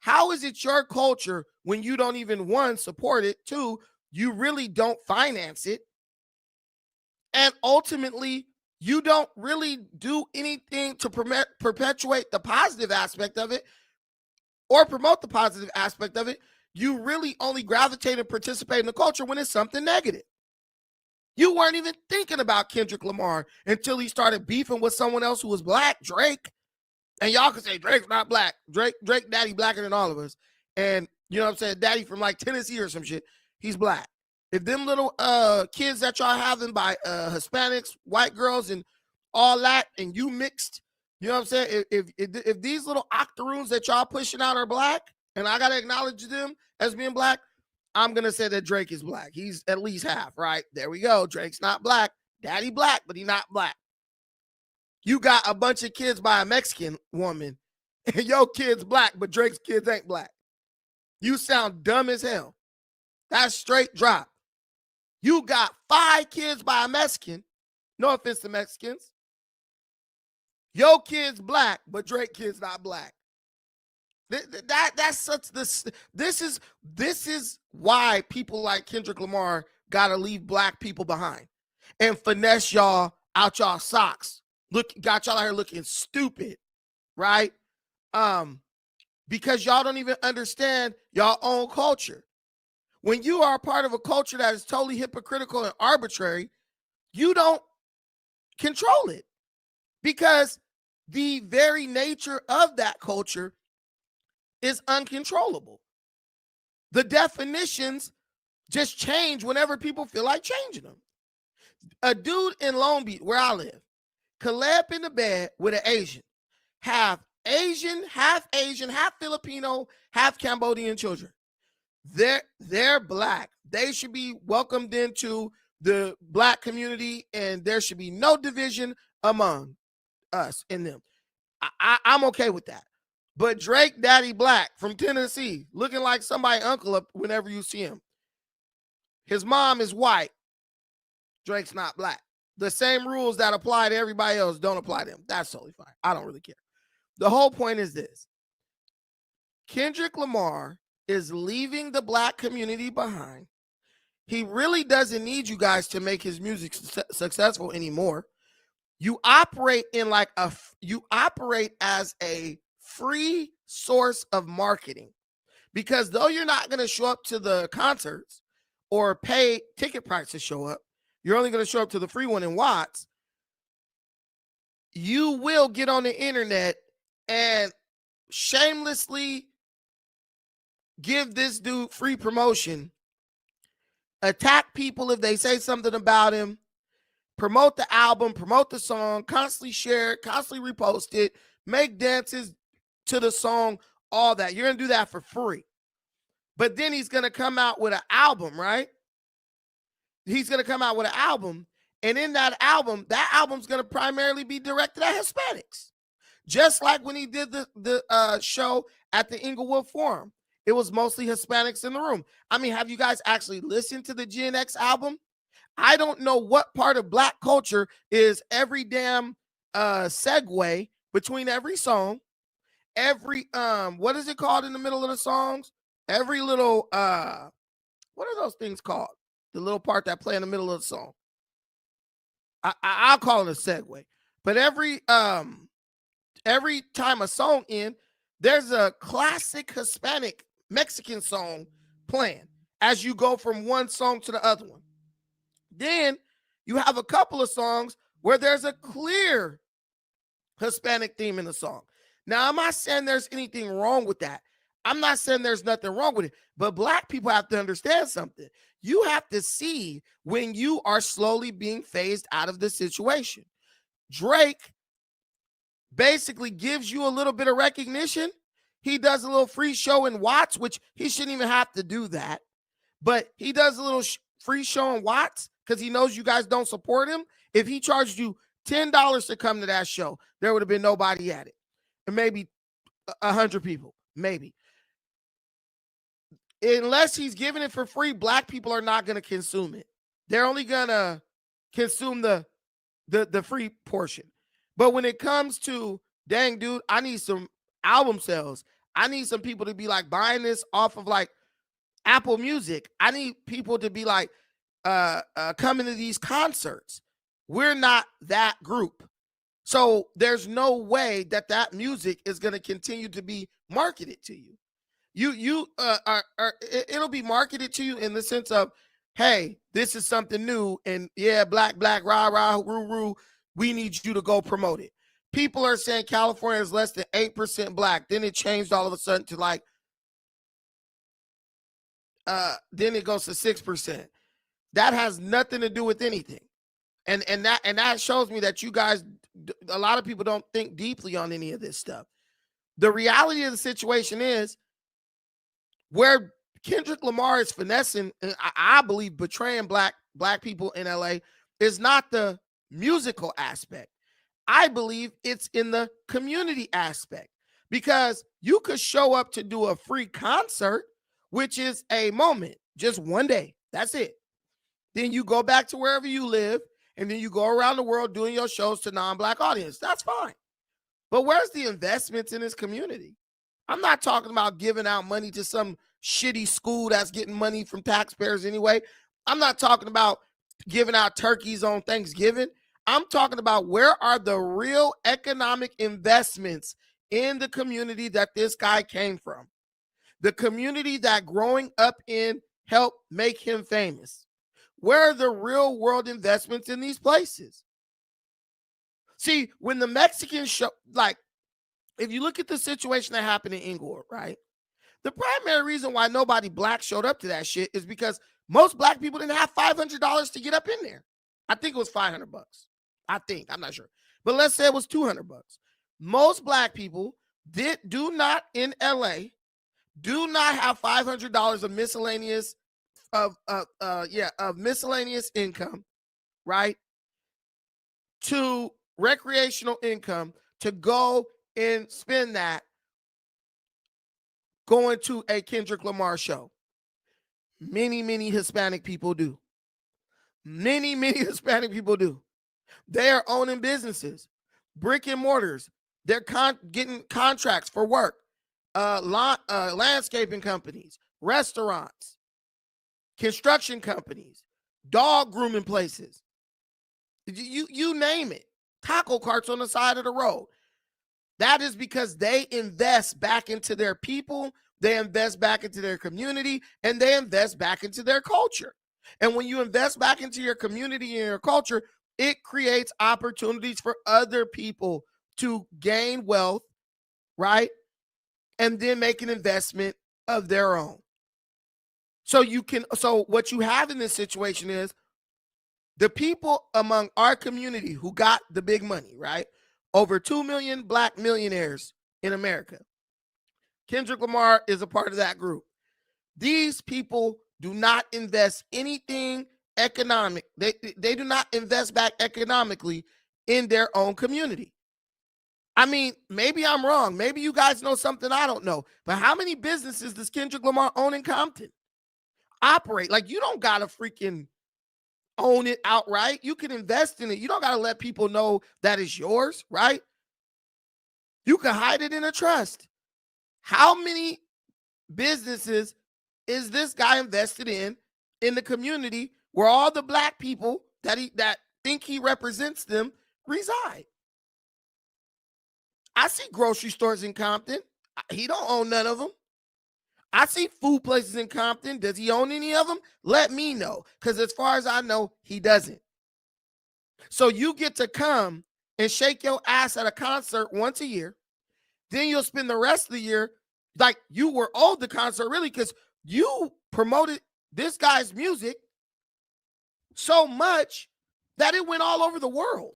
How is it your culture when you don't even, one, support it, two, you really don't finance it, and ultimately you don't really do anything to perpetuate the positive aspect of it or promote the positive aspect of it? You really only gravitate and participate in the culture when it's something negative. You weren't even thinking about Kendrick Lamar until he started beefing with someone else who was black, Drake. And y'all can say Drake's not black. Drake daddy blacker than all of us. And you know what I'm saying? Daddy from like Tennessee or some shit. He's black. If them little kids that y'all having by Hispanics, white girls, and all that, and you mixed, you know what I'm saying? If these little octoroons that y'all pushing out are black, and I gotta acknowledge them as being black, I'm gonna say that Drake is black. He's at least half, right? There we go. Drake's not black. Daddy black, but he not black. You got a bunch of kids by a Mexican woman, and your kid's black, but Drake's kids ain't black. You sound dumb as hell. That's straight drop. You got 5 kids by a Mexican. No offense to Mexicans. Your kid's black, but Drake kid's not black. That's such this is why people like Kendrick Lamar gotta leave black people behind and finesse y'all out y'all socks. Got y'all out here looking stupid, right? Because y'all don't even understand y'all own culture. When you are a part of a culture that is totally hypocritical and arbitrary, you don't control it because the very nature of that culture is uncontrollable. The definitions just change whenever people feel like changing them. A dude in Long Beach, where I live, collab in the bed with an Asian, half Filipino, half Cambodian children. They're black. They should be welcomed into the black community, and there should be no division among us and them. I'm okay with that. But Drake Daddy Black from Tennessee, looking like somebody's uncle up whenever you see him. His mom is white. Drake's not black. The same rules that apply to everybody else don't apply to him. That's totally fine. I don't really care. The whole point is this. Kendrick Lamar is leaving the black community behind. He really doesn't need you guys to make his music successful anymore. You operate as a free source of marketing, because though you're not going to show up to the concerts or pay ticket price to show up, you're only going to show up to the free one in Watts. You will get on the internet and shamelessly give this dude free promotion, attack people if they say something about him, promote the album, promote the song, constantly share it, constantly repost it, make dances to the song, all that. You're going to do that for free. But then he's going to come out with an album, right? He's going to come out with an album, and in that album's going to primarily be directed at Hispanics. Just like when he did the show at the Inglewood Forum. It was mostly Hispanics in the room. I mean, have you guys actually listened to the Gen X album? I don't know what part of black culture is every damn segue between every song, every what is it called in the middle of the songs? Every little what are those things called? The little part that play in the middle of the song. I'll call it a segue. But every time a song ends, there's a classic Hispanic Mexican song playing as you go from one song to the other one. Then you have a couple of songs where there's a clear Hispanic theme in the song. Now, I'm not saying there's anything wrong with that. I'm not saying there's nothing wrong with it, but black people have to understand something. You have to see when you are slowly being phased out of the situation. Drake basically gives you a little bit of recognition. He does a little free show in Watts, which he shouldn't even have to do that. But he does a little free show in Watts because he knows you guys don't support him. If he charged you $10 to come to that show, there would have been nobody at it. And maybe 100 people, maybe. Unless he's giving it for free, black people are not going to consume it. They're only going to consume the free portion. But when it comes to, dang, dude, I need some album sales. I need some people to be like buying this off of like Apple Music. I need people to be like coming to these concerts. We're not that group. So there's no way that that music is going to continue to be marketed to you. It'll be marketed to you in the sense of, hey, this is something new, and yeah, black, rah, rah, roo, roo, we need you to go promote it. People are saying California is less than 8% black. Then it changed all of a sudden to like, then it goes to 6%. That has nothing to do with anything. And that shows me that you guys, a lot of people don't think deeply on any of this stuff. The reality of the situation is where Kendrick Lamar is finessing, and I believe betraying black people in LA, is not the musical aspect. I believe it's in the community aspect, because you could show up to do a free concert, which is a moment, just one day. That's it. Then you go back to wherever you live, and then you go around the world doing your shows to non-black audience. That's fine. But where's the investments in this community? I'm not talking about giving out money to some shitty school that's getting money from taxpayers anyway. I'm not talking about giving out turkeys on Thanksgiving. I'm talking about where are the real economic investments in the community that this guy came from? The community that growing up in helped make him famous. Where are the real world investments in these places? See, when the Mexicans show, like, if you look at the situation that happened in Inglewood, right? The primary reason why nobody black showed up to that shit is because most black people didn't have $500 to get up in there. I think it was $500. I'm not sure. But let's say it was $200. Most black people do not in LA do not have $500 of miscellaneous of miscellaneous income, right? To recreational income to go and spend that going to a Kendrick Lamar show. Many Hispanic people do. Many Hispanic people do. They are owning businesses, brick and mortars. They're getting contracts for work, landscaping companies, restaurants, construction companies, dog grooming places. You name it. Taco carts on the side of the road. That is because they invest back into their people, they invest back into their community, and they invest back into their culture. And when you invest back into your community and your culture, it creates opportunities for other people to gain wealth, right? And then make an investment of their own. So what you have in this situation is the people among our community who got the big money, right? Over 2 million black millionaires in America. Kendrick Lamar is a part of that group. These people do not invest anything economic. They do not invest back economically in their own community. I mean, maybe I'm wrong. Maybe you guys know something I don't know. But how many businesses does Kendrick Lamar own in Compton? Operate. Like, you don't got to freaking own it outright. You can invest in it. You don't got to let people know that it's yours, right? You can hide it in a trust. How many businesses is this guy invested in the community where all the black people that think he represents them reside? I see grocery stores in Compton. He don't own none of them. I see food places in Compton. Does he own any of them? Let me know, because as far as I know, he doesn't. So you get to come and shake your ass at a concert once a year. Then you'll spend the rest of the year like you were owed the concert, really, because you promoted this guy's music so much that it went all over the world.